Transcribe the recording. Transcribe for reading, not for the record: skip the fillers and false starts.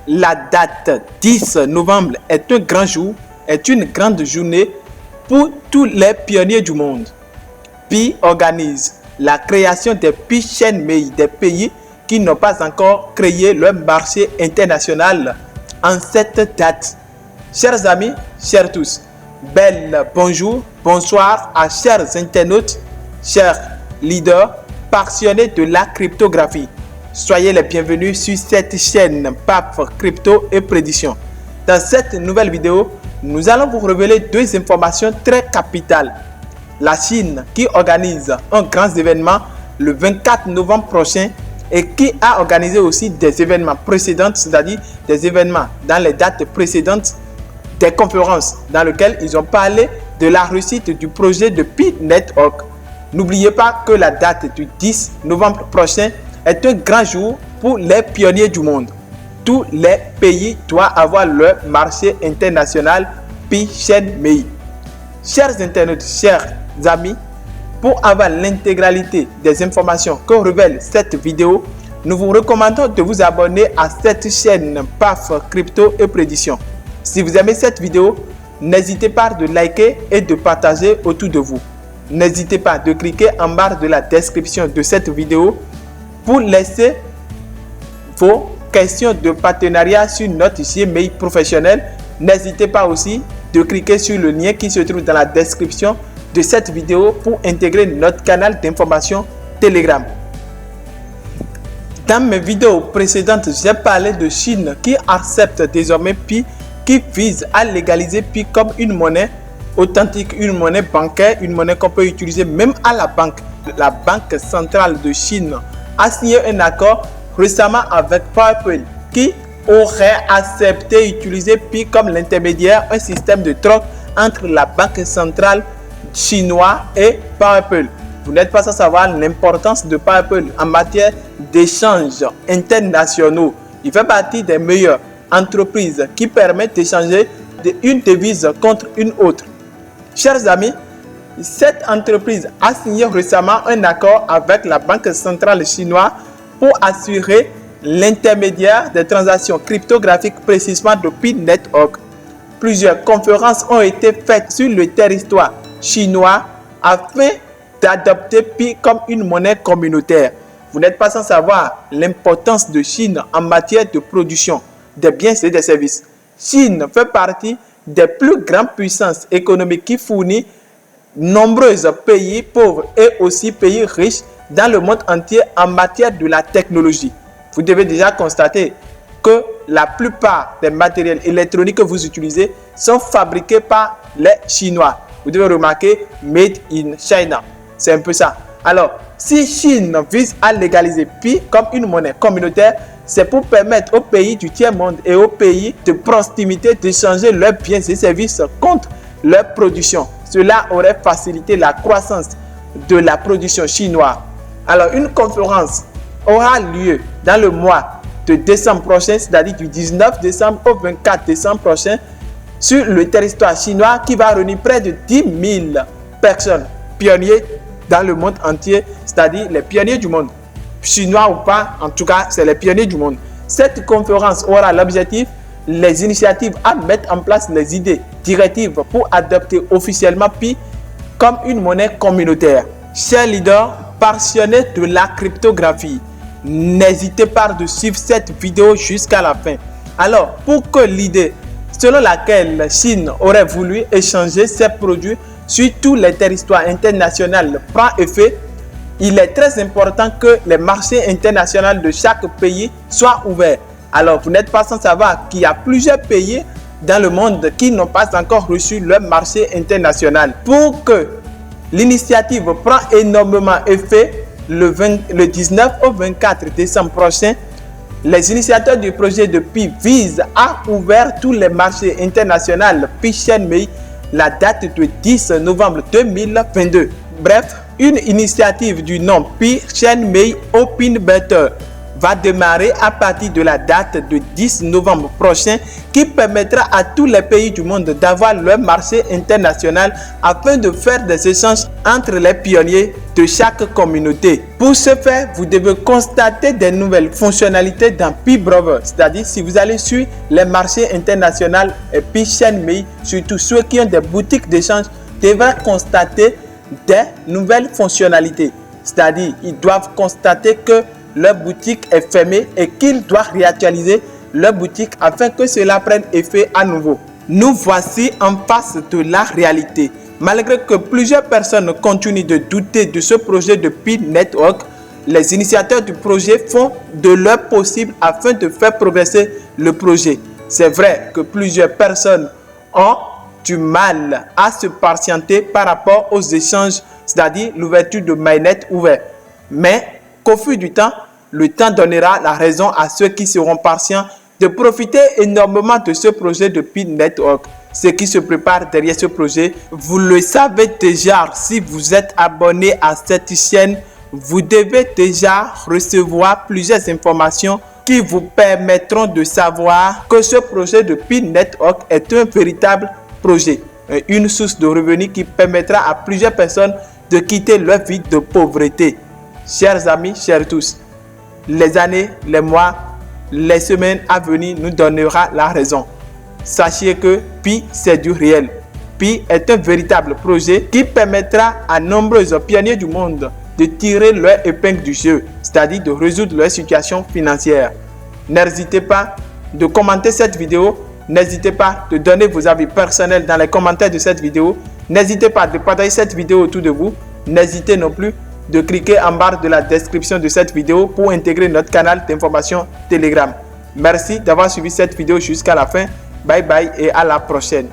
La date 10 novembre est un grand jour, est une grande journée pour tous les pionniers du monde. Pi organise la création des Pi Chain Mei des pays qui n'ont pas encore créé leur marché international en cette date. Chers amis, chers tous, bel bonjour, bonsoir à chers internautes, chers leaders passionnés de la cryptographie. Soyez les bienvenus sur cette chaîne PAF Crypto et Prédiction. Dans cette nouvelle vidéo, nous allons vous révéler deux informations très capitales. La Chine qui organise un grand événement le 24 novembre prochain et qui a organisé aussi des événements précédents, c'est-à-dire des événements dans les dates précédentes, des conférences dans lesquelles ils ont parlé de la réussite du projet de Pi Network. N'oubliez pas que la date du 10 novembre prochain est un grand jour pour les pionniers du monde. Tous les pays doivent avoir leur marché international Pi Chain Mei. Chers internautes, chers amis, pour avoir l'intégralité des informations que révèle cette vidéo, nous vous recommandons de vous abonner à cette chaîne PAF Crypto et Prédiction. Si vous aimez cette vidéo, n'hésitez pas de liker et de partager autour de vous. N'hésitez pas de cliquer en barre de la description de cette vidéo pour laisser vos questions de partenariat sur notre Gmail professionnel. N'hésitez pas aussi de cliquer sur le lien qui se trouve dans la description de cette vidéo pour intégrer notre canal d'information Telegram. Dans mes vidéos précédentes, j'ai parlé de Chine qui accepte désormais Pi, qui vise à légaliser Pi comme une monnaie authentique, une monnaie bancaire, une monnaie qu'on peut utiliser même à la banque. La Banque centrale de Chine a signé un accord récemment avec PayPal qui aurait accepté d'utiliser Pi comme l'intermédiaire, un système de troc entre la Banque centrale chinoise et PayPal. Vous n'êtes pas sans savoir l'importance de PayPal en matière d'échanges internationaux. Il fait partie des meilleures entreprises qui permettent d'échanger une devise contre une autre. Chers amis, cette entreprise a signé récemment un accord avec la Banque centrale chinoise pour assurer l'intermédiaire des transactions cryptographiques précisément de Pi Network. Plusieurs conférences ont été faites sur le territoire chinois afin d'adopter Pi comme une monnaie communautaire. Vous n'êtes pas sans savoir l'importance de Chine en matière de production des biens et des services. Chine fait partie des plus grandes puissances économiques qui fournit nombreux pays pauvres et aussi pays riches dans le monde entier en matière de la technologie. Vous devez déjà constater que la plupart des matériels électroniques que vous utilisez sont fabriqués par les Chinois. Vous devez remarquer Made in China. C'est un peu ça. Alors, si Chine vise à légaliser Pi comme une monnaie communautaire, c'est pour permettre aux pays du tiers-monde et aux pays de proximité d'échanger leurs biens et services contre leur production. Cela aurait facilité la croissance de la production chinoise. Alors, une conférence aura lieu dans le mois de décembre prochain, c'est-à-dire du 19 décembre au 24 décembre prochain, sur le territoire chinois qui va réunir près de 10 000 personnes, pionniers dans le monde entier, c'est-à-dire les pionniers du monde. Chinois ou pas, en tout cas, c'est les pionniers du monde. Cette conférence aura l'objectif, les initiatives à mettre en place les idées directives pour adopter officiellement Pi comme une monnaie communautaire. Chers leaders passionnés de la cryptographie, n'hésitez pas de suivre cette vidéo jusqu'à la fin. Alors, pour que l'idée selon laquelle la Chine aurait voulu échanger ses produits sur tous les territoires internationaux prend effet, il est très important que les marchés internationaux de chaque pays soient ouverts. Alors, vous n'êtes pas sans savoir qu'il y a plusieurs pays dans le monde qui n'ont pas encore reçu leur marché international. Pour que l'initiative prenne énormément effet, le 19 au 24 décembre prochain, les initiateurs du projet de Pi visent à ouvrir tous les marchés internationaux Pi Chain Mei la date de 10 novembre 2022. Bref, une initiative du nom Pi Chain Mei Open Beta va démarrer à partir de la date de 10 novembre prochain qui permettra à tous les pays du monde d'avoir leur marché international afin de faire des échanges entre les pionniers de chaque communauté. Pour ce faire, vous devez constater des nouvelles fonctionnalités dans Pi Browser, c'est-à-dire si vous allez sur les marchés internationaux et Pi Shenmei, surtout ceux qui ont des boutiques d'échange, devront constater des nouvelles fonctionnalités. C'est-à-dire ils doivent constater que leur boutique est fermée et qu'ils doivent réactualiser leur boutique afin que cela prenne effet à nouveau. Nous voici en face de la réalité. Malgré que plusieurs personnes continuent de douter de ce projet de Pi Network, les initiateurs du projet font de leur possible afin de faire progresser le projet. C'est vrai que plusieurs personnes ont du mal à se patienter par rapport aux échanges, c'est-à-dire l'ouverture de mainnet ouvert. Mais qu'au fil du temps, le temps donnera la raison à ceux qui seront patients de profiter énormément de ce projet de Pi Network. Ce qui se prépare derrière ce projet, vous le savez déjà. Si vous êtes abonné à cette chaîne, vous devez déjà recevoir plusieurs informations qui vous permettront de savoir que ce projet de Pi Network est un véritable projet, une source de revenus qui permettra à plusieurs personnes de quitter leur vie de pauvreté. Chers amis, chers tous, les années, les mois, les semaines à venir nous donnera la raison. Sachez que Pi, c'est du réel. Pi est un véritable projet qui permettra à nombreux pionniers du monde de tirer leur épingle du jeu, c'est-à-dire de résoudre leur situation financière. N'hésitez pas de commenter cette vidéo. N'hésitez pas de donner vos avis personnels dans les commentaires de cette vidéo. N'hésitez pas de partager cette vidéo autour de vous. N'hésitez non plus de cliquer en barre de la description de cette vidéo pour intégrer notre canal d'information Telegram. Merci d'avoir suivi cette vidéo jusqu'à la fin. Bye bye et à la prochaine.